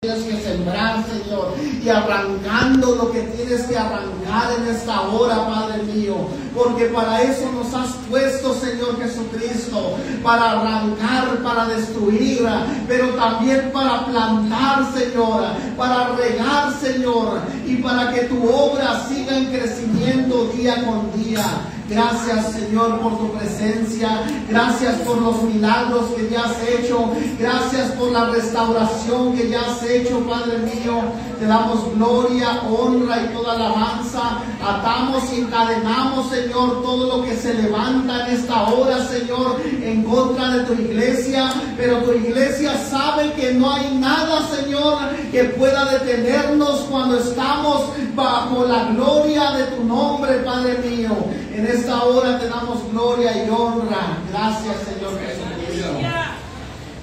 tienes que sembrar, Señor, y arrancando lo que tienes que arrancar en esta hora, Padre mío, porque para eso nos has puesto, Señor Jesucristo, para arrancar, para destruir, pero también para plantar, Señor, para regar, Señor, y para que tu obra siga en crecimiento día con día. Gracias, Señor, por tu presencia. Gracias por los milagros que ya has hecho. Gracias por la restauración que ya has hecho, Padre mío. Te damos gloria, honra y toda alabanza. Atamos y encadenamos, Señor, todo lo que se levanta en esta hora, Señor, en contra de tu iglesia. Pero tu iglesia sabe que no hay nada, Señor, que pueda detenernos cuando estamos bajo la gloria de tu nombre, Padre mío. En esta hora te damos gloria y honra. Gracias, Señor Jesucristo.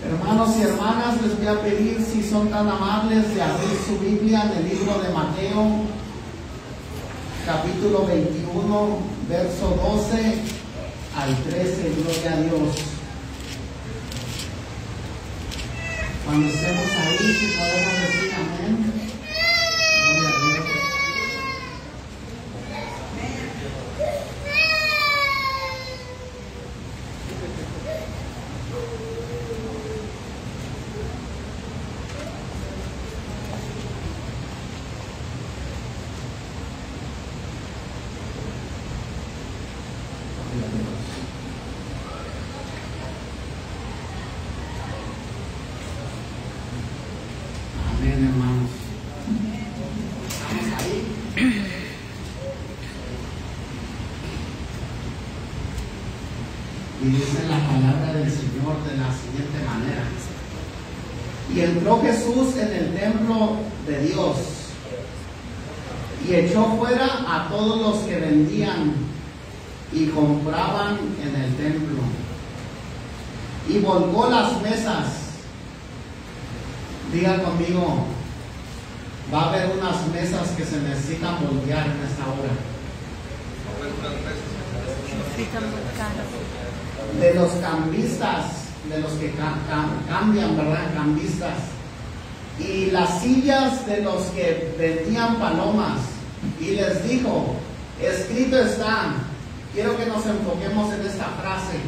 Hermanos y hermanas, les voy a pedir, si son tan amables, de abrir su Biblia en el libro de Mateo, capítulo 21, verso 12 al 13. Gloria a Dios. Cuando estemos ahí, si podemos decir amén. Gloria a Dios. Amén, hermanos. ¿Estamos ahí? Y dice la palabra del Señor de la siguiente manera: y entró Jesús en el templo de Dios y echó fuera a todos los que vendían y compraban en el templo, y volcó las mesas. Diga conmigo, va a haber unas mesas que se necesitan voltear en esta hora. De los cambistas, de los que cambian, ¿verdad? Cambistas. Y las sillas de los que vendían palomas. Y les dijo, escrito está. Quiero que nos enfoquemos en esta frase: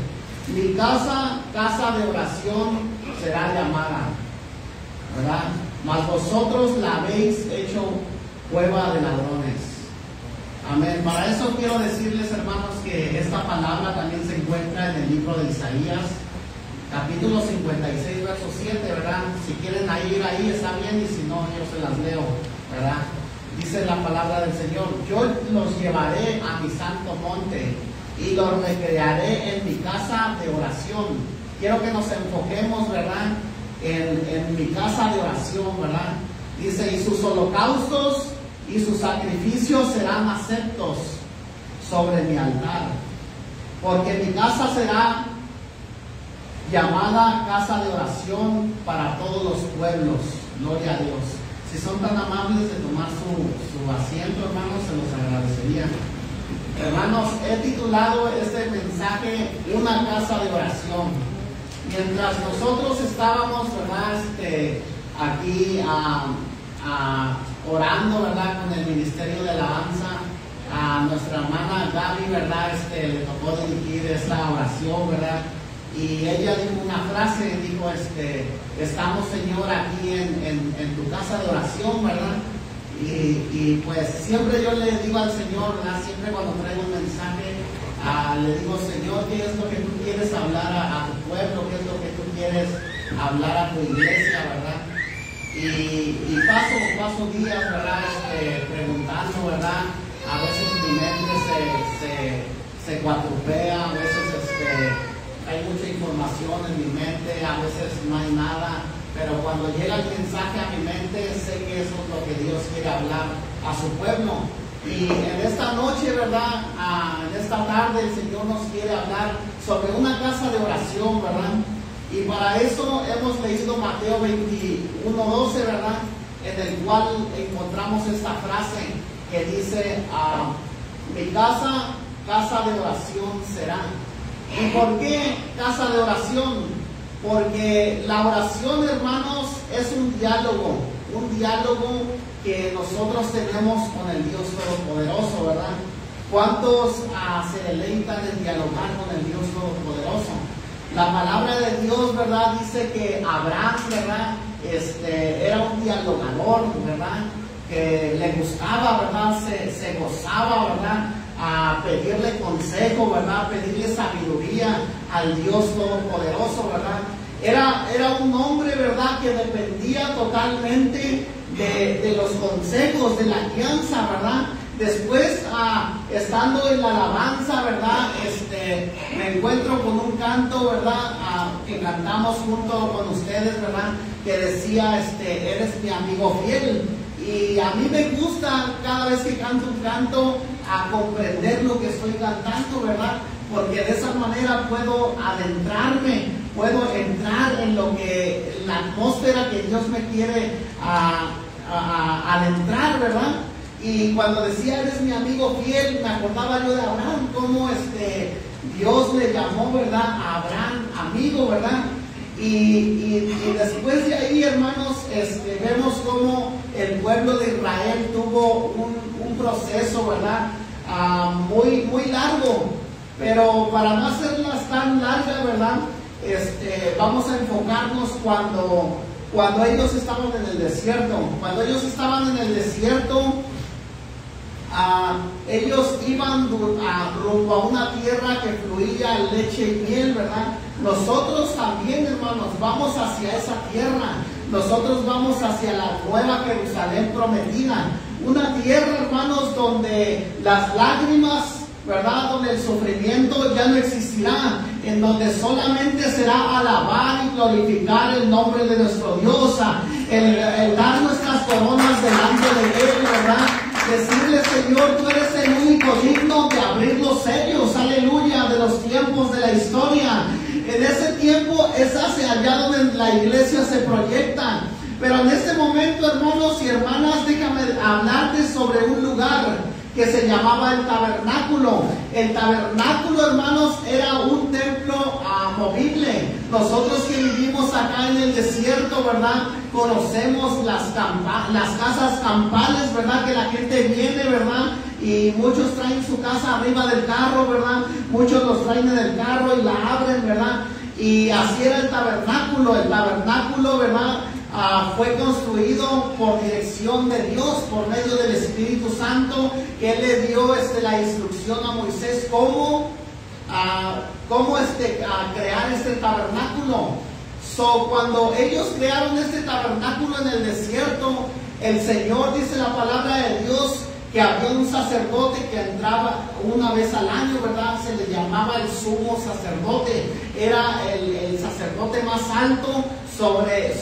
mi casa, casa de oración será llamada, ¿verdad? Mas vosotros la habéis hecho cueva de ladrones. Amén. Para eso quiero decirles, hermanos, que esta palabra también se encuentra en el libro de Isaías, capítulo 56, verso 7, ¿verdad? Si quieren ir ahí, está bien, y si no, yo se las leo, ¿verdad? Dice la palabra del Señor: yo los llevaré a mi santo monte y los recrearé en mi casa de oración. Quiero que nos enfoquemos, ¿verdad?, en mi casa de oración, ¿verdad? Dice: y sus holocaustos y sus sacrificios serán aceptos sobre mi altar, porque mi casa será llamada casa de oración para todos los pueblos. Gloria a Dios. Si son tan amables de tomar su asiento, hermanos, se los agradecería. Hermanos, he titulado este mensaje Una casa de oración. Mientras nosotros estábamos, ¿verdad?, aquí orando, ¿verdad?, con el Ministerio de Alabanza, a nuestra hermana Gaby, ¿verdad?, le tocó dirigir esta oración, ¿verdad? Y ella dijo una frase, dijo, estamos, Señor, aquí en tu casa de oración, ¿verdad? Y pues siempre yo le digo al Señor, ¿verdad?, siempre cuando traigo un mensaje, le digo: Señor, ¿qué es lo que tú quieres hablar a tu pueblo? ¿Qué es lo que tú quieres hablar a tu iglesia, verdad? Y paso días, ¿verdad?, preguntando, ¿verdad? A veces mi mente se cuatrupea, a veces hay mucha información en mi mente, a veces no hay nada, pero cuando llega el mensaje a mi mente, sé que eso es lo que Dios quiere hablar a su pueblo. Y en esta noche, ¿verdad?, en esta tarde, el Señor nos quiere hablar sobre una casa de oración, ¿verdad? Y para eso hemos leído Mateo 21:12, ¿verdad?, en el cual encontramos esta frase que dice: mi casa, casa de oración será. ¿Y por qué casa de oración? Porque la oración, hermanos, es un diálogo, un diálogo que nosotros tenemos con el Dios Todopoderoso, ¿verdad? ¿Cuántos se deleitan en dialogar con el Dios Todopoderoso? La palabra de Dios, ¿verdad? Dice que Abraham, ¿verdad? Era un dialogador, ¿verdad? Que le gustaba, ¿verdad? Se gozaba, ¿verdad? A pedirle consejo, ¿verdad? A pedirle sabiduría al Dios Todopoderoso, ¿verdad? Era un hombre, ¿verdad? Que dependía totalmente de los consejos, de la guianza, ¿verdad? Después, estando en la alabanza, ¿verdad? Me encuentro con un canto, ¿verdad? Que cantamos junto con ustedes, ¿verdad? Que decía, eres mi amigo fiel. Y a mí me gusta cada vez que canto un canto a comprender lo que estoy cantando, ¿verdad? Porque de esa manera puedo adentrarme, puedo entrar en la atmósfera que Dios me quiere adentrar, ¿verdad? Y cuando decía eres mi amigo fiel, me acordaba yo de Abraham, cómo Dios le llamó, ¿verdad? A Abraham amigo, ¿verdad? Y después de ahí, hermanos, vemos cómo el pueblo de Israel tuvo un proceso, ¿verdad? Muy, muy largo. Pero para no hacerlas tan largas, ¿verdad? Vamos a enfocarnos cuando ellos estaban en el desierto. Cuando ellos estaban en el desierto, ellos iban rumbo a una tierra que fluía leche y miel, ¿verdad? Nosotros también, hermanos, vamos hacia esa tierra. Nosotros vamos hacia la nueva Jerusalén prometida. Una tierra, hermanos, donde las lágrimas, ¿verdad? Donde el sufrimiento ya no existirá. En donde solamente será alabar y glorificar el nombre de nuestro Dios. El dar nuestras coronas delante de Él, ¿verdad? Decirle, Señor, tú eres el único digno de abrir los sellos, aleluya, de los tiempos de la historia. En ese tiempo es hacia allá donde la iglesia se proyecta. Pero en este momento, hermanos y hermanas, déjame hablarte sobre un lugar que se llamaba el tabernáculo. El tabernáculo, hermanos, era un templo movible. Nosotros que vivimos acá en el desierto, ¿verdad? Conocemos las casas campales, ¿verdad? Que la gente viene, ¿verdad? Y muchos traen su casa arriba del carro, ¿verdad? Muchos los traen en el carro y la abren, ¿verdad? Y así era el tabernáculo. El tabernáculo, ¿verdad? Fue construido por dirección de Dios, por medio del Espíritu Santo, que Él le dio la instrucción a Moisés cómo crear este tabernáculo. Cuando ellos crearon este tabernáculo en el desierto, el Señor, dice la palabra de Dios, que había un sacerdote que entraba una vez al año, ¿verdad? Se le llamaba el sumo sacerdote. Era el sacerdote más alto sobre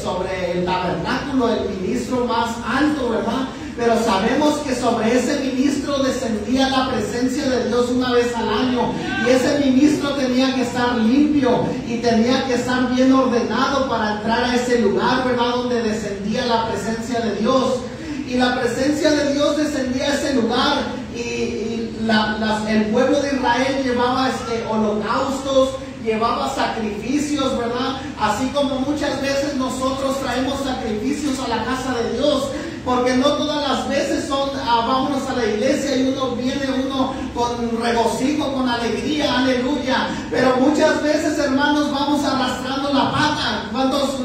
el tabernáculo, el ministro más alto, ¿verdad? Pero sabemos que sobre ese ministro descendía la presencia de Dios una vez al año. Y ese ministro tenía que estar limpio y tenía que estar bien ordenado para entrar a ese lugar, ¿verdad? Donde descendía la presencia de Dios. Y la presencia de Dios descendía a ese lugar y el pueblo de Israel llevaba holocaustos, llevaba sacrificios, ¿verdad? Así como muchas veces nosotros traemos sacrificios a la casa de Dios, porque no todas las veces son vámonos a la iglesia y viene con regocijo, con alegría, aleluya. Pero muchas veces, hermanos, vamos arrastrando la pata. ¿Cuántos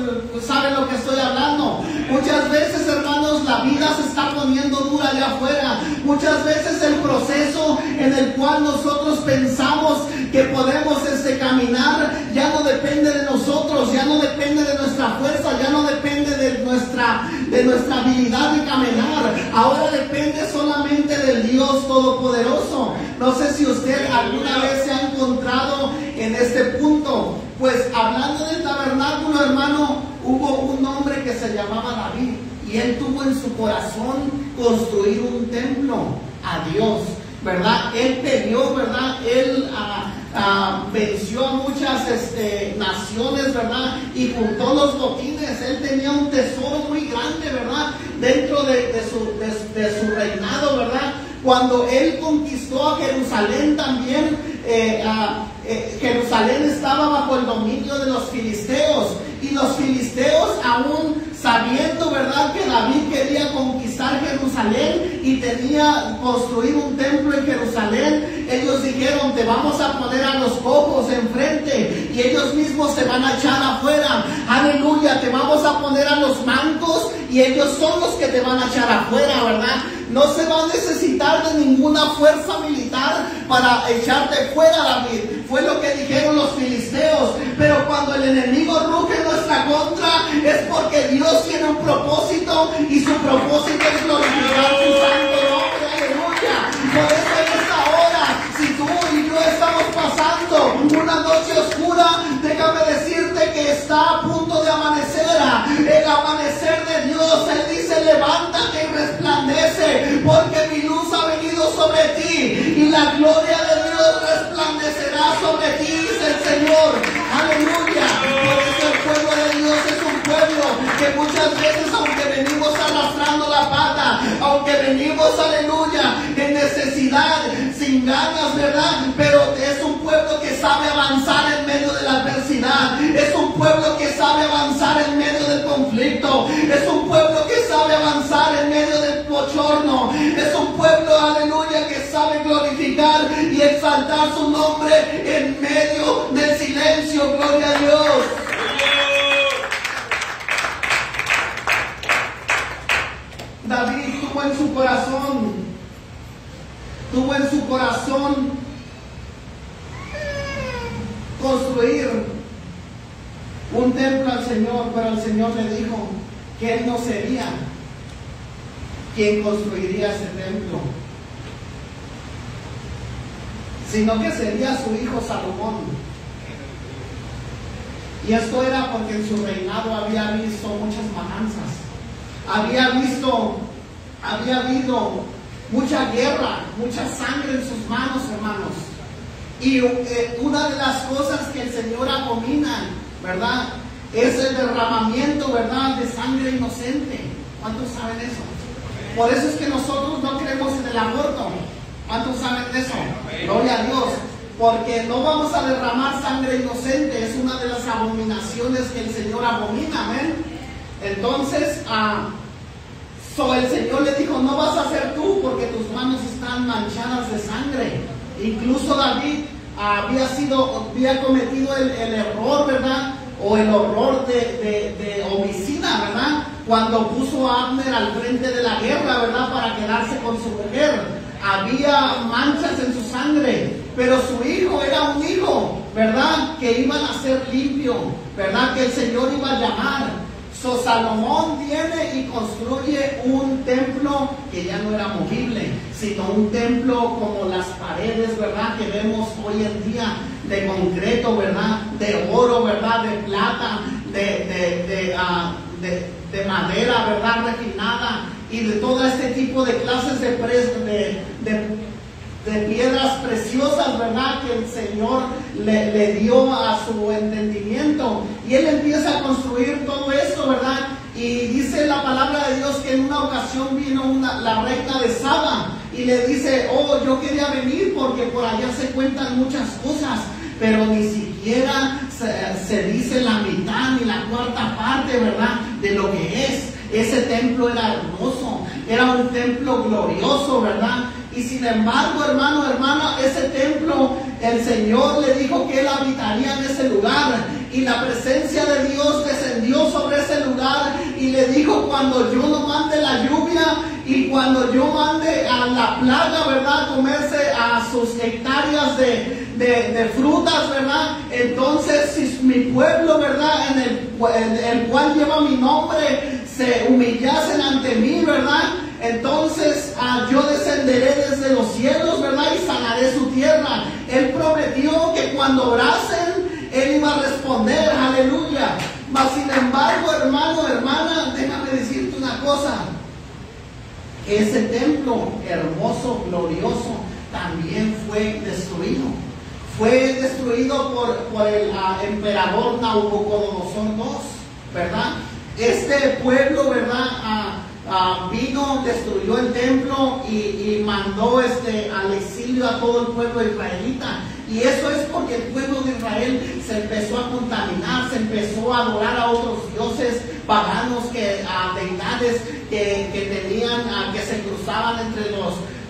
saben lo que estoy hablando? Muchas veces, hermanos, la vida se está poniendo dura allá afuera. Muchas veces el proceso en el cual nosotros pensamos que podemos caminar ya no depende de nosotros, ya no depende de nuestra fuerza, ya no depende de nuestra habilidad de caminar. Ahora depende solamente del Dios Todopoderoso. No sé si usted alguna vez se ha encontrado en este punto. Pues hablando del tabernáculo, hermano, hubo un hombre que se llamaba David y él tuvo en su corazón construir un templo a Dios, ¿verdad? Él peleó, ¿verdad? Él venció a muchas naciones, ¿verdad? Y juntó los botines. Él tenía un tesoro muy grande, ¿verdad? Dentro de su reinado, ¿verdad? Cuando él conquistó a Jerusalén también, Jerusalén estaba bajo el dominio de los filisteos. Y los filisteos, aún sabiendo, ¿verdad?, que David Jerusalén y tenía construido un templo en Jerusalén, ellos dijeron: te vamos a poner a los cojos enfrente y ellos mismos se van a echar afuera. Aleluya, te vamos a poner a los mancos y ellos son los que te van a echar afuera, ¿verdad? No se va a necesitar de ninguna fuerza militar para echarte fuera, David. Fue lo que dijeron los filisteos. Pero cuando el enemigo ruge en nuestra contra, es porque Dios tiene un propósito y su propósito es glorificar su santo nombre. Aleluya. Por eso en esta hora, si tú y yo estamos pasando una noche oscura, déjame decirte que está a punto de amanecer. El amanecer de Dios, Él dice: levántate y resplandece, porque mi luz ha venido sobre ti y la gloria de Dios resplandecerá sobre ti, dice el Señor. Aleluya. Por eso el pueblo de Dios es un pueblo que muchas veces, aunque venimos arrastrando la pata, aunque venimos, aleluya, en necesidad, sin ganas, ¿verdad? Pero es un pueblo que sabe avanzar en medio de la adversidad. Es un pueblo que sabe avanzar en medio del conflicto. Es un pueblo que sabe avanzar en medio del bochorno. Es un pueblo, aleluya, que sabe glorificar y exaltar su nombre en medio del silencio. Gloria a Dios. David tuvo en su corazón construir un templo al Señor, pero el Señor le dijo que él no sería quien construiría ese templo, sino que sería su hijo Salomón. Y esto era porque en su reinado había visto muchas matanzas, había habido mucha guerra, mucha sangre en sus manos, hermanos. Y una de las cosas que el Señor abomina, ¿verdad?, es el derramamiento, ¿verdad?, de sangre inocente. ¿Cuántos saben eso? Por eso es que nosotros no creemos en el aborto. ¿Cuántos saben de eso? Gloria a Dios. Porque no vamos a derramar sangre inocente. Es una de las abominaciones que el Señor abomina. ¿Amén? Entonces, el Señor le dijo: no vas a hacer tú, porque tus manos están manchadas de sangre. Incluso David había cometido el error, ¿verdad?, o el horror de homicida, ¿verdad?, cuando puso a Abner al frente de la guerra, ¿verdad?, para quedarse con su mujer. Había manchas en su sangre, pero su hijo era un hijo, ¿verdad?, que iba a nacer limpio, ¿verdad?, que el Señor iba a llamar. Salomón viene y construye un templo que ya no era movible, sino un templo como las paredes, ¿verdad?, que vemos hoy en día, de concreto, ¿verdad?, de oro, ¿verdad?, de plata, de madera, ¿verdad?, refinada, y de todo este tipo de clases de piedras preciosas, ¿verdad?, que el Señor le dio a su entendimiento. Y él empieza a construir todo esto, ¿verdad? Y dice la palabra de Dios que en una ocasión vino la reina de Saba y le dice: oh, yo quería venir porque por allá se cuentan muchas cosas, pero ni siquiera se dice la mitad ni la cuarta parte, ¿verdad?, de lo que es. Ese templo era hermoso, era un templo glorioso, ¿verdad? Y sin embargo, hermano, hermana, ese templo, el Señor le dijo que Él habitaría en ese lugar. Y la presencia de Dios descendió sobre ese lugar y le dijo: cuando yo no mande la lluvia y cuando yo mande a la plaga, ¿verdad?, comerse a sus hectáreas de frutas, ¿verdad?, entonces si mi pueblo, ¿verdad?, en el cual lleva mi nombre, se humillasen ante mí, ¿verdad?, entonces yo descenderé desde los cielos, ¿verdad?, y sanaré su tierra. Él prometió que cuando orasen, Él iba a responder. Aleluya. Mas sin embargo, hermano, hermana, déjame decirte una cosa: ese templo hermoso, glorioso, también fue destruido. Fue destruido por el emperador Nabucodonosor II, ¿verdad? Este pueblo, ¿verdad?, vino, destruyó el templo y mandó al exilio a todo el pueblo israelita. Y eso es porque el pueblo de Israel se empezó a contaminar, se empezó a adorar a otros dioses paganos, a deidades que tenían, que se cruzaban entre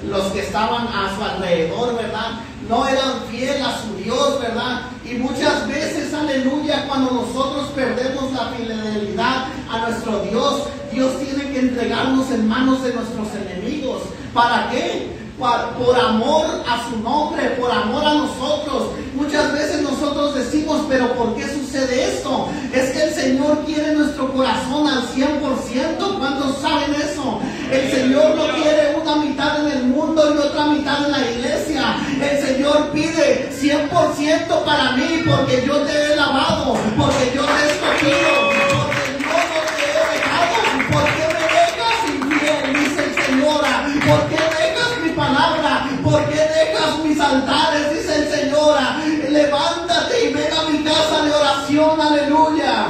los que estaban a su alrededor, ¿verdad? No eran fieles a su Dios, ¿verdad? Y muchas veces, aleluya, cuando nosotros perdemos la fidelidad a nuestro Dios, Dios tiene que entregarnos en manos de nuestros enemigos. ¿Para qué? Por amor a su nombre, por amor a nosotros. Muchas veces nosotros decimos, pero ¿por qué sucede esto? Es que el Señor quiere nuestro corazón al 100%. ¿Cuántos saben eso? El Señor no quiere una mitad en el mundo y otra mitad en la iglesia. El Señor pide 100% para mí, porque yo te he lavado, porque yo te he escogido, porque yo no te he dejado. ¿Por qué me dejas infiel? Dice el Señor. ¿Por qué dejas mi palabra? ¿Por qué dejas mis altares? Dice el Señor. Levántate y ven a mi casa de oración, aleluya.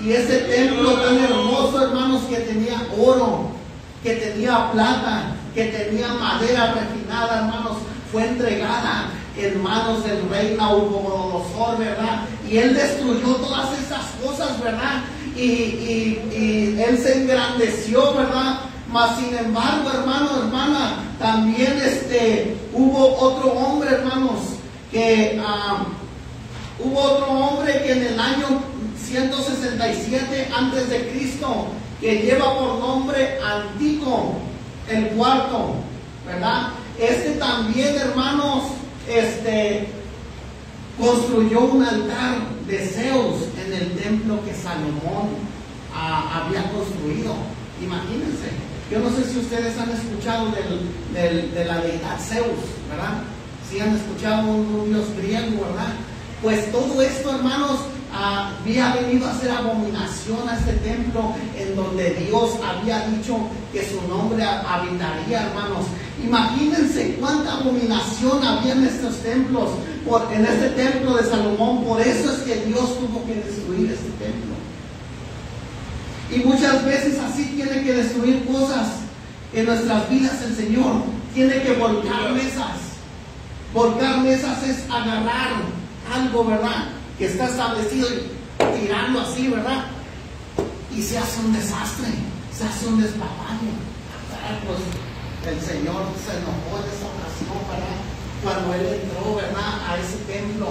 Y ese templo tan hermoso, hermanos, que tenía oro, que tenía plata, que tenía madera refinada, hermanos, fue entregada en manos del rey Nabucodonosor, ¿verdad? Y él destruyó todas esas cosas, ¿verdad? Y él se engrandeció, ¿verdad? Mas sin embargo, hermano, hermana, también hubo otro hombre, hermanos, que en el año 167 antes de Cristo, que lleva por nombre Antíoco el cuarto, ¿verdad? También, hermanos, construyó un altar de Zeus en el templo que Salomón había construido. Imagínense. Yo no sé si ustedes han escuchado de la deidad Zeus, ¿verdad? Si han escuchado un dios griego, ¿verdad? Pues todo esto, hermanos, había venido a hacer abominación a este templo en donde Dios había dicho que su nombre habitaría, hermanos. Imagínense cuánta abominación había en estos templos, en este templo de Salomón. Por eso es que Dios tuvo que destruir este templo. Y muchas veces así tiene que destruir cosas en nuestras vidas el Señor. Tiene que volcar mesas. Volcar mesas es agarrar algo, ¿verdad?, que está establecido y tirarlo así, ¿verdad? Y se hace un desastre, se hace un despapalle. Pues el Señor se enojó en esa ocasión, ¿verdad? Cuando Él entró, ¿verdad?, a ese templo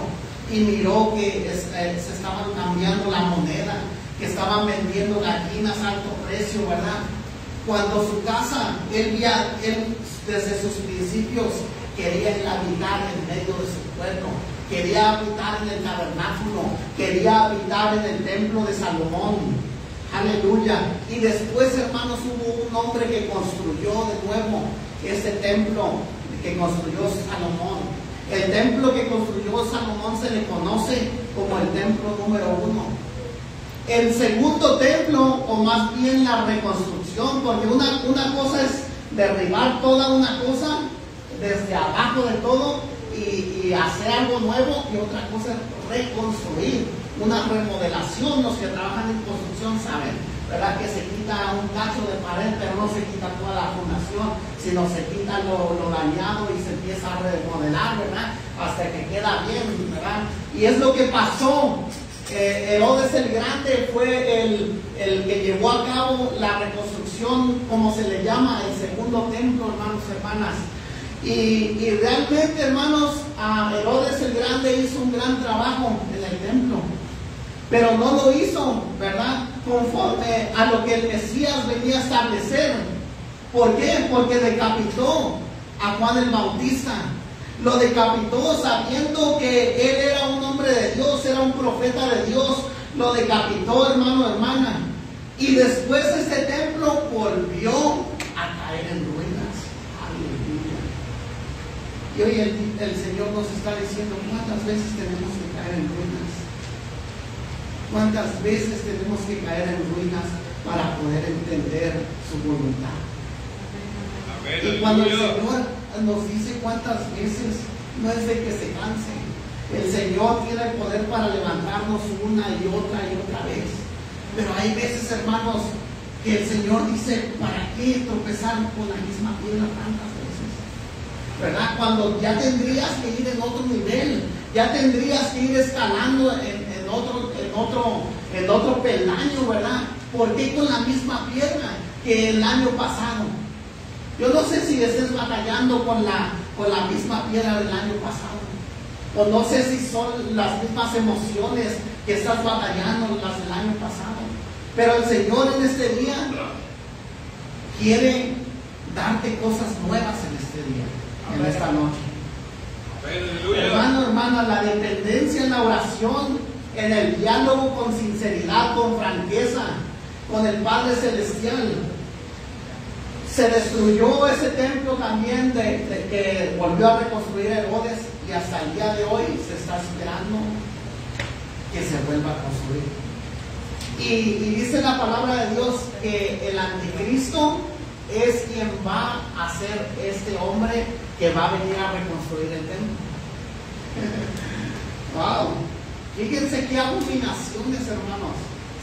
y miró que se estaban cambiando la moneda, que estaban vendiendo gallinas a alto precio, ¿verdad? Cuando su casa, él desde sus principios quería habitar en medio de su pueblo, quería habitar en el tabernáculo, quería habitar en el templo de Salomón, aleluya. Y después, hermanos, hubo un hombre que construyó de nuevo ese templo que construyó Salomón. El templo que construyó Salomón se le conoce como el templo número 1. El segundo templo, o más bien la reconstrucción, porque una cosa es derribar toda una cosa desde abajo de todo y hacer algo nuevo, y otra cosa es reconstruir, una remodelación. Los que trabajan en construcción saben, ¿verdad?, que se quita un cacho de pared, pero no se quita toda la fundación, sino se quita lo dañado y se empieza a remodelar, ¿verdad?, hasta que queda bien, ¿verdad? Y es lo que pasó. Herodes el Grande fue el que llevó a cabo la reconstrucción, como se le llama, el segundo templo, hermanos, hermanas. Y realmente, hermanos, Herodes el Grande hizo un gran trabajo en el templo, pero no lo hizo, ¿verdad?, conforme a lo que el Mesías venía a establecer. ¿Por qué? Porque decapitó a Juan el Bautista. Lo decapitó sabiendo que él era un hombre de Dios, era un profeta de Dios. Lo decapitó, hermano, hermana. Y después este templo volvió a caer en ruinas. Aleluya. Y hoy el Señor nos está diciendo, ¿cuántas veces tenemos que caer en ruinas? ¿Cuántas veces tenemos que caer en ruinas para poder entender su voluntad? Y cuando el Señor nos dice cuántas veces, no es de que se canse. El Señor tiene el poder para levantarnos una y otra vez. Pero hay veces, hermanos, que el Señor dice, ¿para qué tropezar con la misma piedra tantas veces? ¿Verdad? Cuando ya tendrías que ir en otro nivel, ya tendrías que ir escalando en otro peldaño, ¿verdad? ¿Por qué con la misma piedra? que el año pasado. Yo no sé si estés batallando con la misma piedra del año pasado, o no sé si son las mismas emociones que estás batallando las del año pasado, pero el Señor en este día quiere darte cosas nuevas en este día, en esta noche. Hermano, hermana, la dependencia en la oración, en el diálogo con sinceridad, con franqueza, con el Padre Celestial. Se destruyó ese templo también de que volvió a reconstruir Herodes, y hasta el día de hoy se está esperando que se vuelva a construir. Y dice la palabra de Dios que el anticristo es quien va a ser este hombre que va a venir a reconstruir el templo. Wow, fíjense qué abominaciones, hermanos,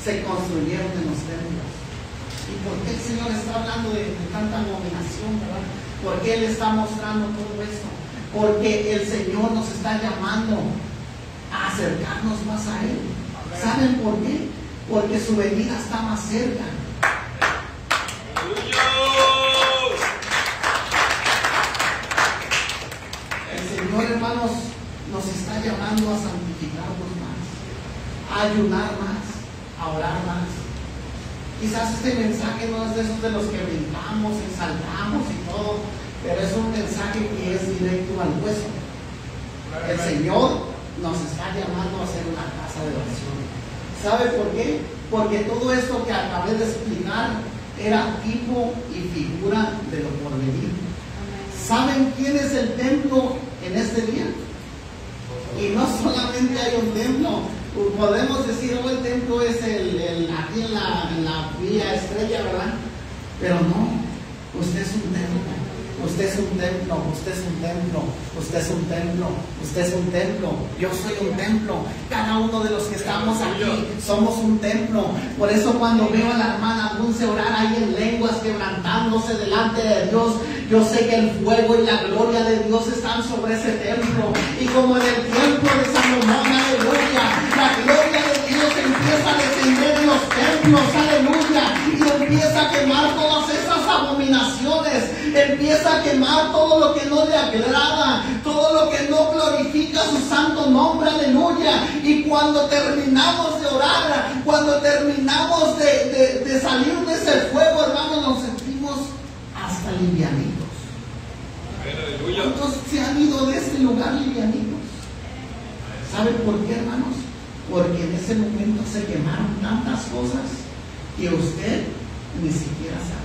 se construyeron en los templos. ¿Y por qué el Señor está hablando de tanta abominación, verdad? ¿Por qué Él está mostrando todo esto? Porque el Señor nos está llamando a acercarnos más a Él. ¿Saben por qué? Porque su venida está más cerca. El Señor, hermanos, nos está llamando a santificarnos más, a ayunar más, a orar más. Quizás este mensaje no es de esos de los que brincamos, exaltamos y todo, pero es un mensaje que es directo al hueso. El Señor nos está llamando a hacer una casa de oración. ¿Sabe por qué? Porque todo esto que acabé de explicar era tipo y figura de lo por venir. ¿Saben quién es el templo en este día? Y no solamente hay un templo. Podemos decir, oh, el templo es aquí en la vía estrella, ¿verdad? Pero no, usted es un templo. Usted es un templo, usted es un templo, usted es un templo, usted es un templo. Yo soy un templo. Cada uno de los que estamos aquí somos un templo. Por eso cuando veo a la hermana Dulce orar ahí en lenguas, quebrantándose delante de Dios, yo sé que el fuego y la gloria de Dios están sobre ese templo. Y como en el templo de Salomón, aleluya, la gloria de Dios empieza a descender en los templos, aleluya, y empieza a quemar todas esas abominaciones, empieza a quemar todo lo que no le agrada, todo lo que no glorifica su santo nombre, aleluya. Y cuando terminamos de orar, cuando terminamos de salir de ese fuego, hermanos, nos sentimos hasta livianitos. ¿Cuántos se han ido de este lugar livianitos? ¿Saben por qué, hermanos? Porque en ese momento se quemaron tantas cosas que usted ni siquiera sabía.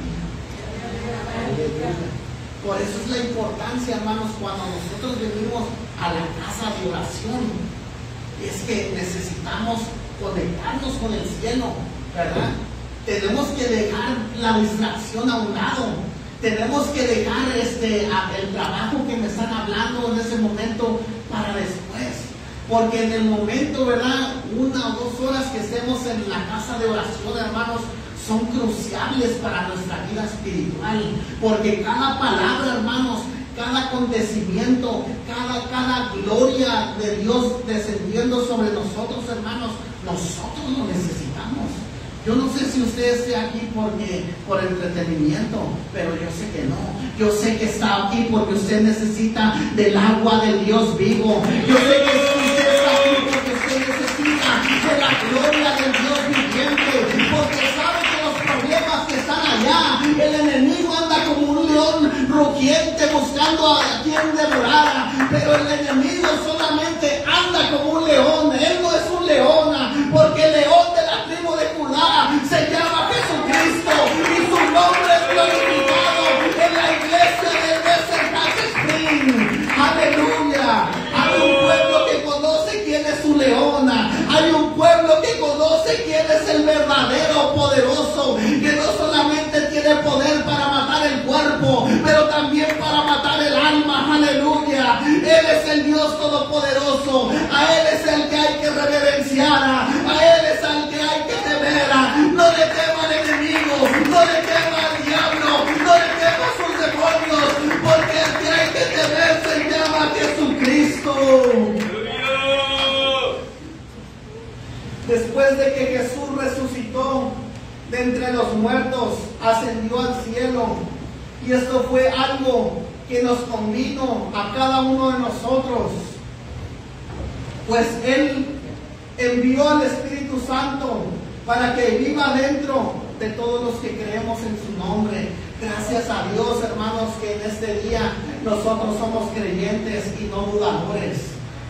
Por eso es la importancia, hermanos, cuando nosotros venimos a la casa de oración, es que necesitamos conectarnos con el cielo, ¿verdad? Tenemos que dejar la distracción a un lado. Tenemos que dejar el trabajo que me están hablando en ese momento para después. Porque en el momento, ¿verdad? 1 o 2 horas que estemos en la casa de oración, hermanos, son cruciales para nuestra vida espiritual. Porque cada palabra, hermanos, cada acontecimiento, cada gloria de Dios descendiendo sobre nosotros, hermanos, nosotros lo necesitamos. Yo no sé si usted esté aquí por entretenimiento, pero yo sé que no. Yo sé que está aquí porque usted necesita del agua del Dios vivo. Yo sé que usted está aquí porque usted necesita de la gloria del Dios viviente, porque sabe que los problemas que están allá, el enemigo anda como un león rugiente buscando a quien devorar, pero el enemigo solamente anda como un león. Él no es un león, porque el león de la tribu de Judá se llama Jesucristo y su nombre es glorificado en la iglesia del Desert Spring. Aleluya. Hay un pueblo que conoce quién es su leona. Hay un pueblo que conoce quién es el verdadero poderoso, que no solamente tiene poder para matar el cuerpo, pero también para matar el alma. Aleluya. Él es el Dios todopoderoso. A Él es el que hay que reverenciar. A Él es el que hay que temer. No le tema al enemigo, no le tema al diablo, no le tema a sus demonios, porque el que hay que temer se llama Jesucristo. Después de que Jesús resucitó de entre los muertos, ascendió al cielo. Y esto fue algo que nos convino a cada uno de nosotros, pues Él envió al Espíritu Santo para que viva dentro de todos los que creemos en su nombre. Gracias a Dios, hermanos, que en este día nosotros somos creyentes y no dudadores.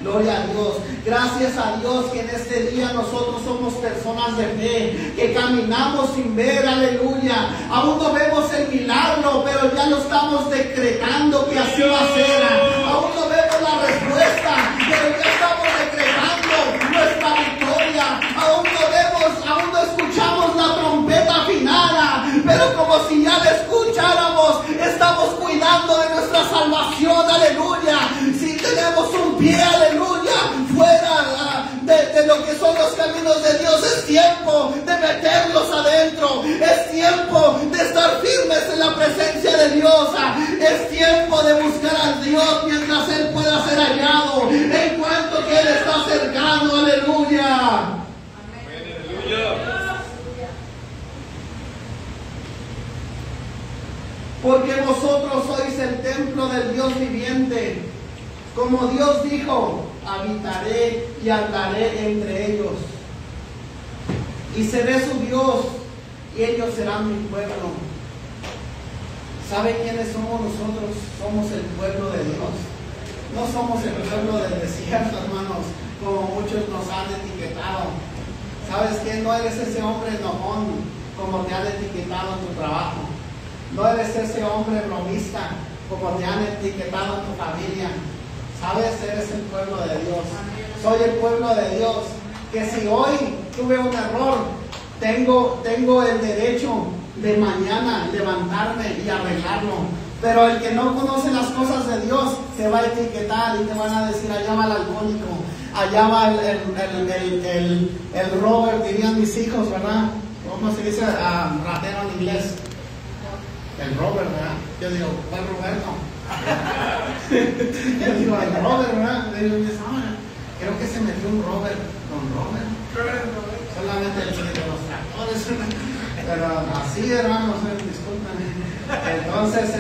Gloria a Dios. Gracias a Dios que en este día nosotros somos personas de fe, que caminamos sin ver, aleluya. Aún no vemos el milagro, pero ya lo estamos decretando que así va a ser. Aún no vemos la respuesta, pero ya estamos decretando nuestra victoria. Aún no escuchamos la trompeta afinada, pero como si ya la escucháramos, estamos cuidando de nuestra salvación, aleluya. Si tenemos un pie, aleluya, fuera de lo que son los caminos de Dios, es tiempo de meterlos adentro, es tiempo de estar firmes en la presencia de Dios, es tiempo de buscar a Dios mientras Él pueda ser hallado, en cuanto que Él está cercano, aleluya. Porque vosotros sois el templo del Dios viviente. Como Dios dijo, habitaré y andaré entre ellos. Y seré su Dios, y ellos serán mi pueblo. ¿Sabe quiénes somos nosotros? Somos el pueblo de Dios. No somos el pueblo del desierto, hermanos, como muchos nos han etiquetado. ¿Sabes qué? No eres ese hombre enojón como te han etiquetado en tu trabajo. No eres ese hombre bromista como te han etiquetado en tu familia. ¿Sabes? Eres el pueblo de Dios. Soy el pueblo de Dios. Que si hoy tuve un error, tengo el derecho de mañana levantarme y arreglarlo. Pero el que no conoce las cosas de Dios se va a etiquetar y te van a decir: allá va el alcohólico, allá va el Robert, dirían mis hijos, ¿verdad? ¿Cómo se dice? Ratero en inglés. El Robert, ¿verdad? Yo digo, ¿cuál Roberto? Yo digo, el Robert, ¿verdad? Creo que se metió un Robert con Robert. Solamente el de los tractores. Pero así, hermanos, discúlpenme. Entonces,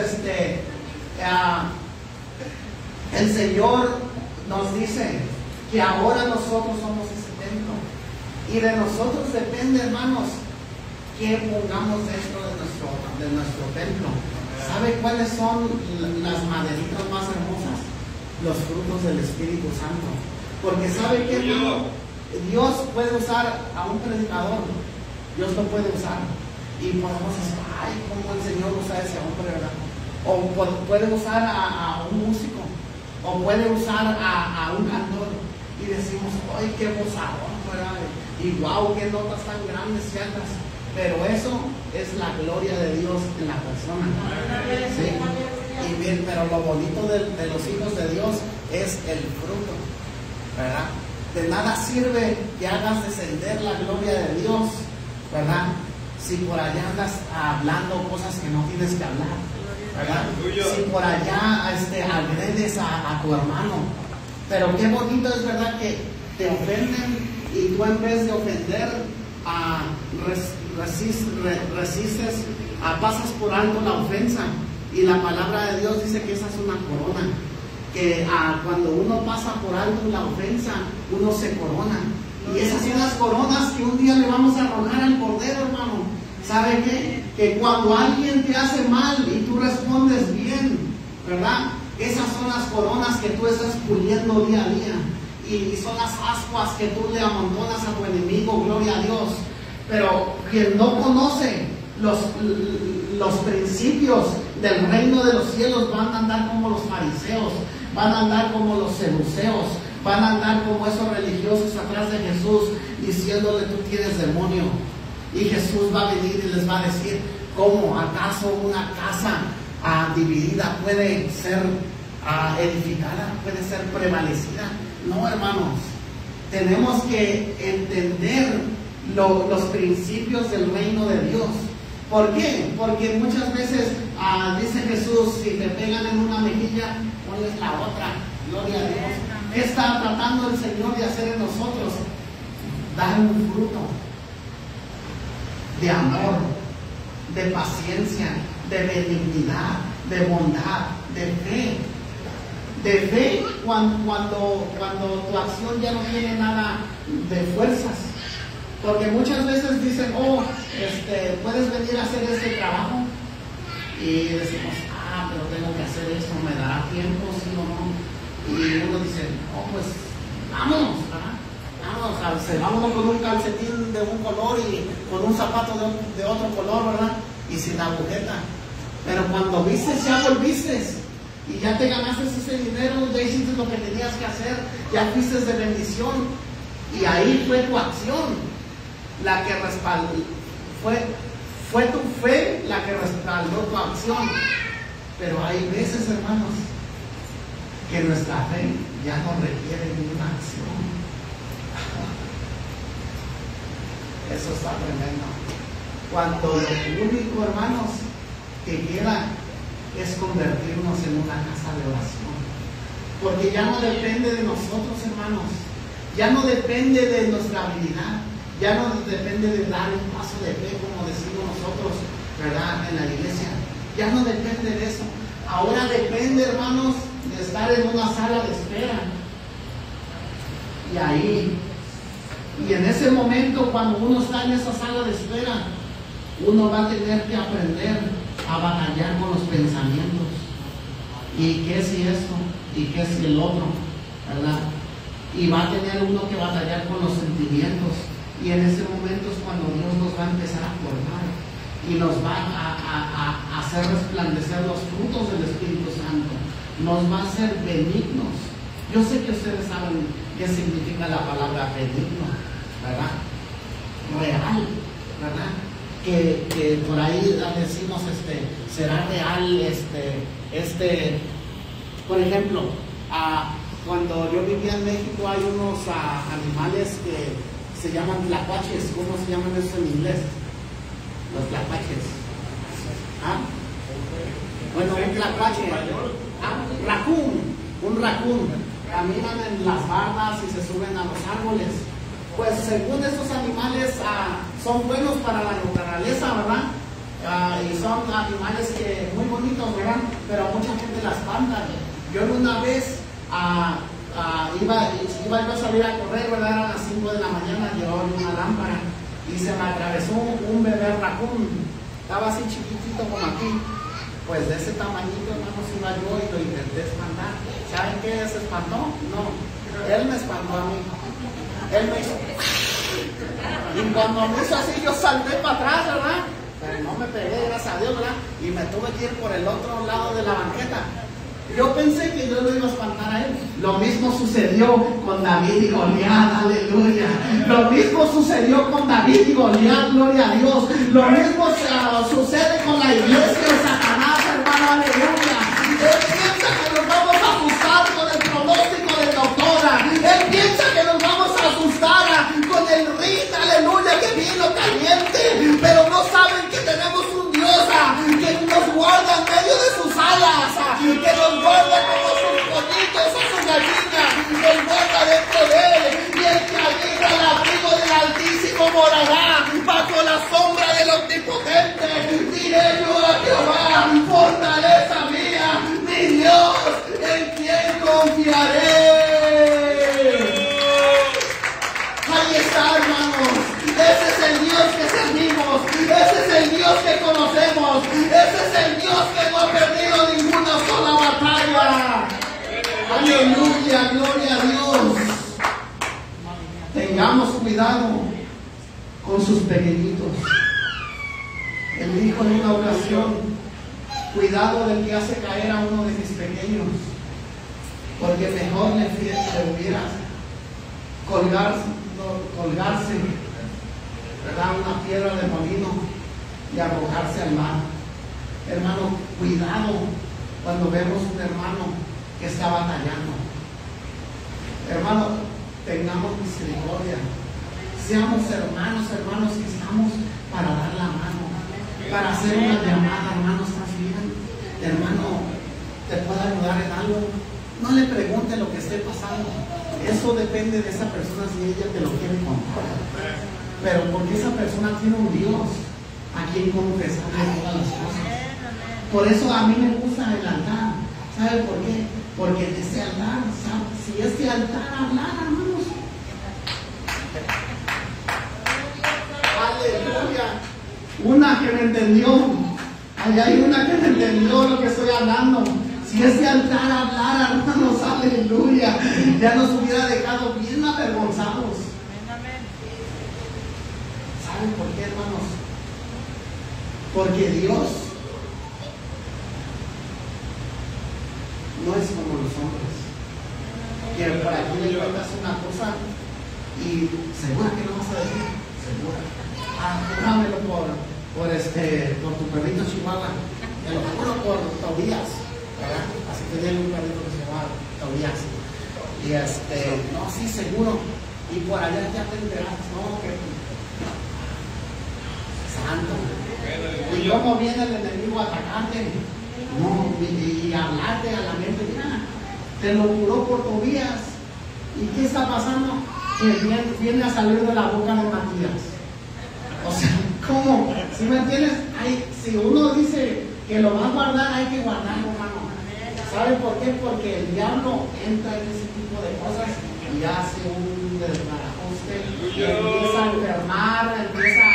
el Señor nos dice que ahora nosotros somos ese templo. Y de nosotros depende, hermanos, que pongamos dentro de nuestro templo. ¿Sabe cuáles son las maderitas más hermosas? Los frutos del Espíritu Santo. Porque ¿sabe qué, hermano? Dios puede usar a un predicador. Dios lo puede usar. Y podemos decir: ay, cómo el Señor usa a ese hombre, ¿verdad? O puede usar a un músico. O puede usar a un cantor. Y decimos: ay, qué vozador, ¿verdad? Y wow, qué notas tan grandes y altas. Pero eso es la gloria de Dios en la persona. ¿Sí? Y bien, pero lo bonito de los hijos de Dios es el fruto, ¿verdad? De nada sirve que hagas descender la gloria de Dios, ¿verdad? Si por allá andas hablando cosas que no tienes que hablar, ¿verdad? Si por allá agredes a tu hermano. Pero qué bonito es, ¿verdad?, que te ofenden y tú, en vez de ofender, resistes, pasas por alto la ofensa. Y la palabra de Dios dice que esa es una corona, que cuando uno pasa por alto la ofensa, uno se corona. Y esas son las coronas que un día le vamos a arrojar al Cordero, hermano. ¿Sabe qué? Que cuando alguien te hace mal y tú respondes bien, ¿verdad? Esas son las coronas que tú estás puliendo día a día. Y son las ascuas que tú le amontonas a tu enemigo, gloria a Dios. Pero quien no conoce los principios del reino de los cielos van a andar como los fariseos, van a andar como los seduceos, van a andar como esos religiosos atrás de Jesús, diciéndole: tú tienes demonio. Y Jesús va a venir y les va a decir: ¿cómo? ¿Acaso una casa dividida puede ser edificada? ¿Puede ser prevalecida? No, hermanos. Tenemos que entender los principios del reino de Dios. ¿Por qué? Porque muchas veces dice Jesús: si te pegan en una mejilla, ponles la otra. Gloria a Dios. ¿Qué está tratando el Señor de hacer en nosotros? Dar un fruto de amor, de paciencia, de benignidad, de bondad, de fe. De fe cuando tu acción ya no tiene nada de fuerzas. Porque muchas veces dicen, puedes venir a hacer este trabajo. Y decimos, pero tengo que hacer esto, ¿me dará tiempo, sí o no? Y uno dice, pues vámonos, ¿verdad? Vámonos con un calcetín de un color y con un zapato de otro color, ¿verdad? Y sin agujeta. Pero cuando vistes, ya volviste. Y ya te ganaste ese dinero, ya hiciste lo que tenías que hacer, ya fuiste de bendición. Y ahí fue tu acción la que respaldó, fue tu fe la que respaldó tu acción. Pero hay veces, hermanos, que nuestra fe ya no requiere ninguna acción. Eso está tremendo. Cuando lo único, hermanos, que queda es convertirnos en una casa de oración. Porque ya no depende de nosotros, hermanos. Ya no depende de nuestra habilidad. Ya no depende de dar un paso de fe, como decimos nosotros, ¿verdad? En la iglesia. Ya no depende de eso. Ahora depende, hermanos, de estar en una sala de espera. Y en ese momento, cuando uno está en esa sala de espera, uno va a tener que aprender a batallar con los pensamientos. ¿Y qué si esto? ¿Y qué si el otro? ¿Verdad? Y va a tener uno que batallar con los sentimientos. Y en ese momento es cuando Dios nos va a empezar a formar y nos va a hacer resplandecer los frutos del Espíritu Santo. Nos va a hacer benignos. Yo sé que ustedes saben qué significa la palabra benigno, ¿verdad? Real, ¿verdad? Que por ahí decimos, será real, por ejemplo, cuando yo vivía en México hay unos animales que se llaman tlacuaches. ¿Cómo se llaman eso en inglés? Los tlacuaches. Bueno, un tlacuache. Un raccoon. Caminan en las bardas y se suben a los árboles. Pues según estos animales son buenos para la naturaleza, ¿verdad? Y son animales que muy bonitos, ¿verdad? Pero a mucha gente las espantan. Yo una vez iba yo a salir a correr, ¿verdad? Eran las 5 de la mañana, llevaba una lámpara y se me atravesó un bebé raccoon. Estaba así chiquitito como aquí. Pues de ese tamañito, hermanos, iba yo y lo intenté espantar. ¿Saben qué se espantó? No, él me espantó a mí. Él me hizo. Y cuando me hizo así, yo salté para atrás, ¿verdad? Pero no me pegué, gracias a Dios, ¿verdad? Y me tuve que ir por el otro lado de la banqueta. Yo pensé que yo lo iba a espantar a él. Lo mismo sucedió con David y Goliat, aleluya. Lo mismo sucedió con David y Goliat, gloria a Dios. Lo mismo sucede con la iglesia de Satanás, hermano, aleluya. Él piensa que nos vamos a asustar con el pronóstico de doctora. Él piensa que nos vamos a asustar con el rit, aleluya, que vino caliente. Pero no saben que tenemos un Dios que nos guarda en medio de sus alas, que nos guarda como sus pollitos o sus gallinas, nos guarda dentro de él. Y el que habita al abrigo del Altísimo morará bajo la sombra del Omnipotente. Diré yo a Jehová, fortaleza mía, mi Dios, en quien confiaré. Ahí está, hermanos. Ese es el Dios que servimos. Ese es el Dios que conocemos. Ese es el Dios que no ha perdido ninguna sola batalla. Aleluya, gloria a Dios. Tengamos cuidado con sus pequeñitos. Él dijo en una ocasión, cuidado del que hace caer a uno de mis pequeños, porque mejor le hubiera colgarse, ¿verdad? Una piedra de molino y arrojarse al mar. Hermano, cuidado cuando vemos un hermano que está batallando. Hermano, tengamos misericordia. Seamos hermanos que estamos para dar la mano, para hacer una llamada. Hermano, ¿estás bien? Hermano, ¿te puedo ayudar en algo? No le pregunte lo que esté pasando. Eso depende de esa persona si ella te lo quiere contar. Pero porque esa persona tiene un Dios a quien confesarle todas las cosas. Por eso a mí me gusta el altar. ¿Sabe por qué? Porque en ese altar, si este altar hablara, hermanos, aleluya, una que me entendió, allá hay una que me entendió lo que estoy hablando. Si ese altar hablara, hermanos, aleluya, ya nos hubiera dejado bien avergonzados. ¿Saben por qué, hermanos? Porque Dios no es como los hombres, que por aquí le cuentas una cosa y segura que no vas a decir, segura. Júramelo por tu perrito Chihuahua, te lo juro por Tobías, ¿verdad? Así que tiene un perrito que se llama Tobías. Y no, sí, seguro. Y por allá ya te enteras, no, que santo. Y cómo viene el enemigo a atacarte, no, y hablarte a la mente, mira, te lo juró por Tobías. ¿Y qué está pasando? Que viene a salir de la boca de Matías. O sea, ¿cómo? ¿Sí me entiendes? Si uno dice que lo va a guardar, hay que guardarlo, hermano. ¿Sabe por qué? Porque el diablo entra en ese tipo de cosas y hace un desbarajuste, y empieza a enfermar, empieza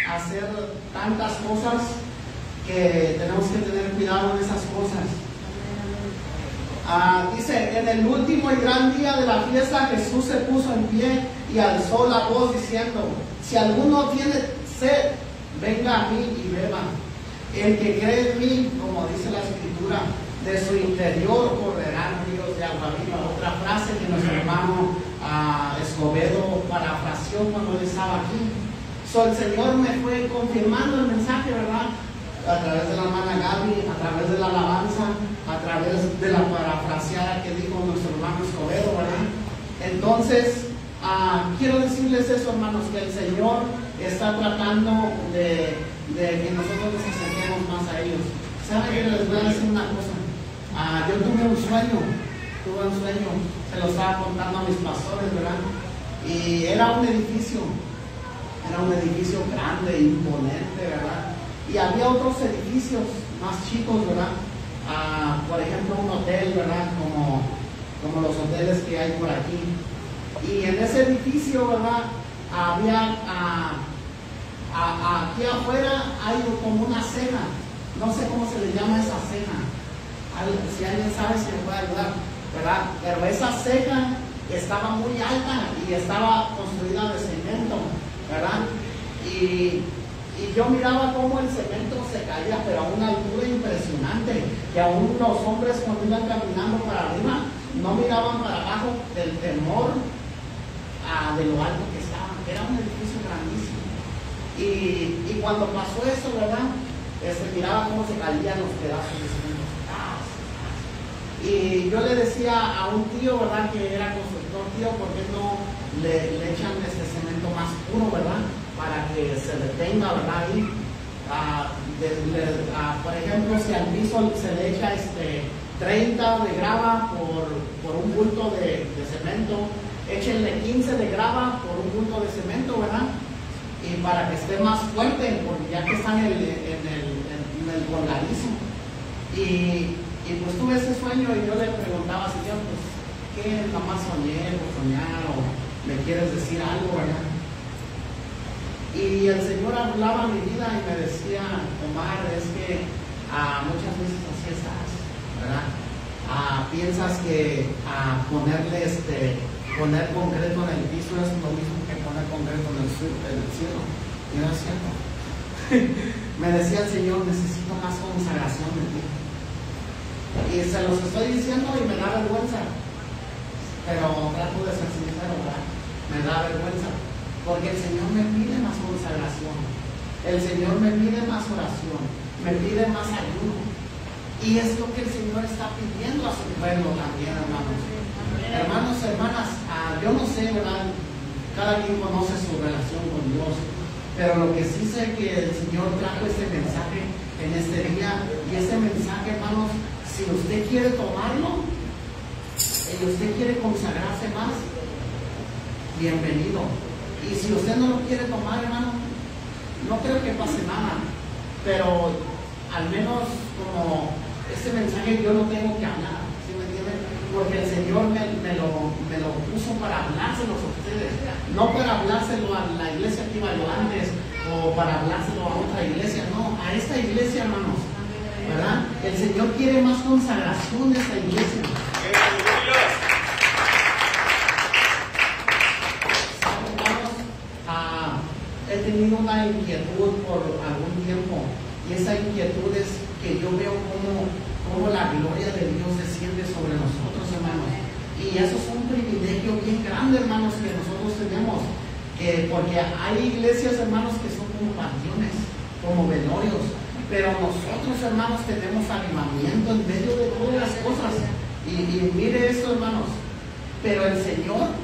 a hacer tantas cosas que tenemos que tener cuidado en esas cosas. Dice, en el último y gran día de la fiesta, Jesús se puso en pie y alzó la voz diciendo: si alguno tiene sed, venga a mí y beba. El que cree en mí, como dice la Escritura, de su interior correrán ríos de agua viva. Otra frase que nuestro hermano Escobedo parafraseó cuando él estaba aquí. El Señor me fue confirmando el mensaje, ¿verdad? A través de la hermana Gaby, a través de la alabanza, a través de la parafraseada que dijo nuestro hermano Escobedo, ¿verdad? Entonces, quiero decirles eso, hermanos, que el Señor está tratando de que nosotros nos acerquemos más a ellos. ¿Saben que les voy a decir una cosa? Yo tuve un sueño, se lo estaba contando a mis pastores, ¿verdad? Y era un edificio grande, imponente, ¿verdad? Y había otros edificios más chicos, ¿verdad? Por ejemplo, un hotel, ¿verdad? Como los hoteles que hay por aquí. Y en ese edificio, ¿verdad? Había, aquí afuera hay como una cena. No sé cómo se le llama esa cena. Si alguien sabe, si me puede ayudar, ¿verdad? Pero esa cena estaba muy alta y estaba construida de cemento, ¿verdad? Y yo miraba cómo el cemento se caía, pero a una altura impresionante, que aún los hombres cuando iban caminando para arriba no miraban para abajo del temor de lo alto que estaban. Era un edificio grandísimo. Y cuando pasó eso, ¿verdad? Miraba cómo se caían los pedazos de cemento. Y yo le decía a un tío, ¿verdad? Que era constructor: tío, ¿por qué no le echan cemento más puro, ¿verdad? Para que se detenga, ¿verdad? Ahí, por ejemplo, si al piso se le echa 30 de grava por un bulto de cemento, échenle 15 de grava por un bulto de cemento, ¿verdad? Y para que esté más fuerte, porque ya que está en el voladizo. Y pues tuve ese sueño y yo le preguntaba: Señor, pues, ¿qué nomás soñé o soñar, o me quieres decir algo, verdad? Y el Señor hablaba a mi vida y me decía: Omar, es que muchas veces así estás, ¿verdad? Piensas que poner concreto en el piso es lo mismo que poner concreto en el cielo. Y no es cierto. Me decía el Señor: necesito más consagración de ti. Y se los estoy diciendo y me da vergüenza, pero trato de ser sincero, ¿verdad? Me da vergüenza, porque el Señor me pide más consagración, el Señor me pide más oración, me pide más ayuno, y es lo que el Señor está pidiendo a su pueblo también, hermanos. Hermanos, hermanas, yo no sé, ¿verdad? Cada quien conoce su relación con Dios, pero lo que sí sé que el Señor trajo este mensaje en este día, y este mensaje, hermanos, si usted quiere tomarlo y usted quiere consagrarse más, bienvenido. Y si usted no lo quiere tomar, hermano, no creo que pase nada, pero al menos como este mensaje yo no tengo que hablar, ¿sí me entienden? Porque el Señor me lo puso para hablárselos a ustedes, no para hablárselo a la iglesia que iba yo antes o para hablárselo a otra iglesia, no, a esta iglesia, hermanos, ¿verdad? El Señor quiere más consagración de esta iglesia. He tenido una inquietud por algún tiempo y esa inquietud es que yo veo cómo la gloria de Dios desciende sobre nosotros, hermanos, y eso es un privilegio bien grande, hermanos, que nosotros tenemos, porque hay iglesias, hermanos, que son como panteones, como velorios, pero nosotros, hermanos, tenemos avivamiento en medio de todas las cosas y mire esto, hermanos, pero el Señor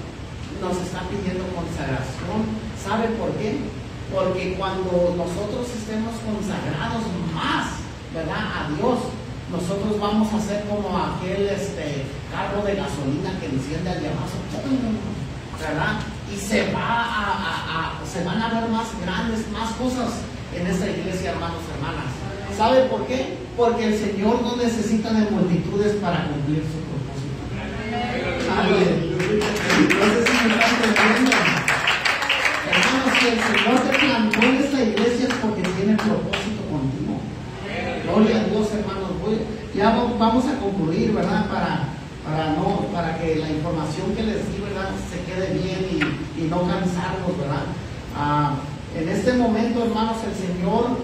nos está pidiendo consagración. ¿Sabe por qué? Porque cuando nosotros estemos consagrados más, ¿verdad?, a Dios, nosotros vamos a ser como aquel carro de gasolina que enciende al diabazo, ¿verdad? Y se van a ver más grandes, más cosas en esta iglesia, hermanos, hermanas. ¿Sabe por qué? Porque el Señor no necesita de multitudes para cumplir su propósito. Aleluya. No sé si me están entendiendo. Hermanos, si el Señor te plantó en esta iglesia es porque tiene propósito contigo. Gloria a Dios, hermanos. Ya vamos a concluir, ¿verdad? Para que la información que les di, ¿verdad?, se quede bien y no cansarnos, ¿verdad? En este momento, hermanos, el Señor,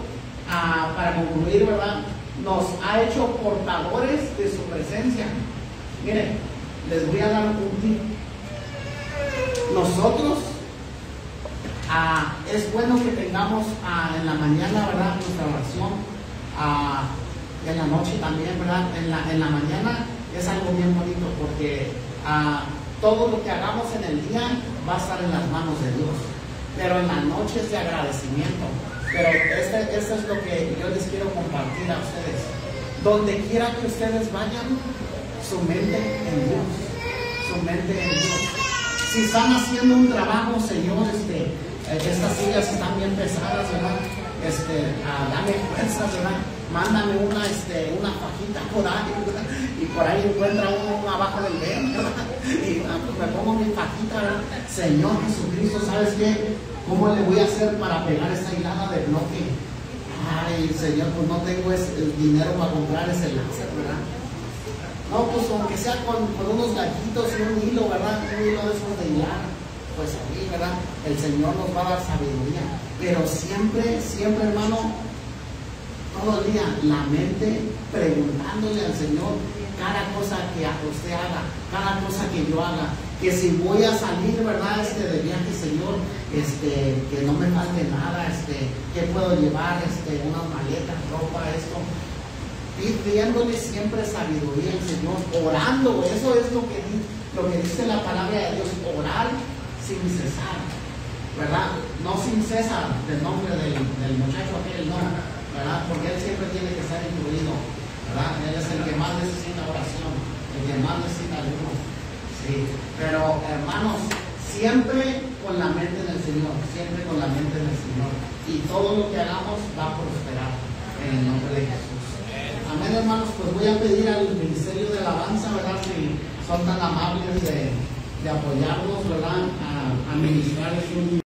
para concluir, ¿verdad?, nos ha hecho portadores de su presencia. Miren, les voy a dar un tip. Nosotros, es bueno que tengamos en la mañana, ¿verdad?, nuestra oración, en la noche también, ¿verdad? En la mañana es algo bien bonito porque todo lo que hagamos en el día va a estar en las manos de Dios, pero en la noche es de agradecimiento. Pero esto es lo que yo les quiero compartir a ustedes. Donde quiera que ustedes vayan, su mente en Dios, su mente en Dios. Si están haciendo un trabajo, Señor, estas sillas están bien pesadas, ¿verdad? Dame fuerzas, ¿verdad? Mándame una fajita por ahí, ¿verdad? Y por ahí encuentra uno abajo del dedo, ¿verdad? Y pues me pongo mi fajita, ¿verdad? Señor Jesucristo, ¿sabes qué? ¿Cómo le voy a hacer para pegar esta hilada de bloque? Ay, Señor, pues no tengo el dinero para comprar ese láser, ¿verdad? No, pues aunque sea con unos gallitos y un hilo, ¿verdad? Un hilo de esos de hilar, pues ahí, ¿verdad? El Señor nos va a dar sabiduría. Pero siempre, siempre, hermano, todo el día, la mente preguntándole al Señor cada cosa que usted haga, cada cosa que yo haga, que si voy a salir, ¿verdad?, de viaje, Señor, que no me falte nada, que puedo llevar, unas maletas, ropa, esto, pidiéndole siempre sabiduría al Señor, orando. Eso es lo que dice la palabra de Dios, orar sin cesar, ¿verdad? No sin cesar del nombre del muchacho aquel, no, ¿verdad? Porque él siempre tiene que estar incluido, ¿verdad? Él es el que más necesita oración, el que más necesita ayuno. Sí, pero hermanos, siempre con la mente en el Señor, siempre con la mente en el Señor, y todo lo que hagamos va a prosperar en el nombre de Jesús. Amén, hermanos. Pues voy a pedir al Ministerio de Alabanza, ¿verdad?, si son tan amables de apoyarnos, ¿verdad?, a ministrar un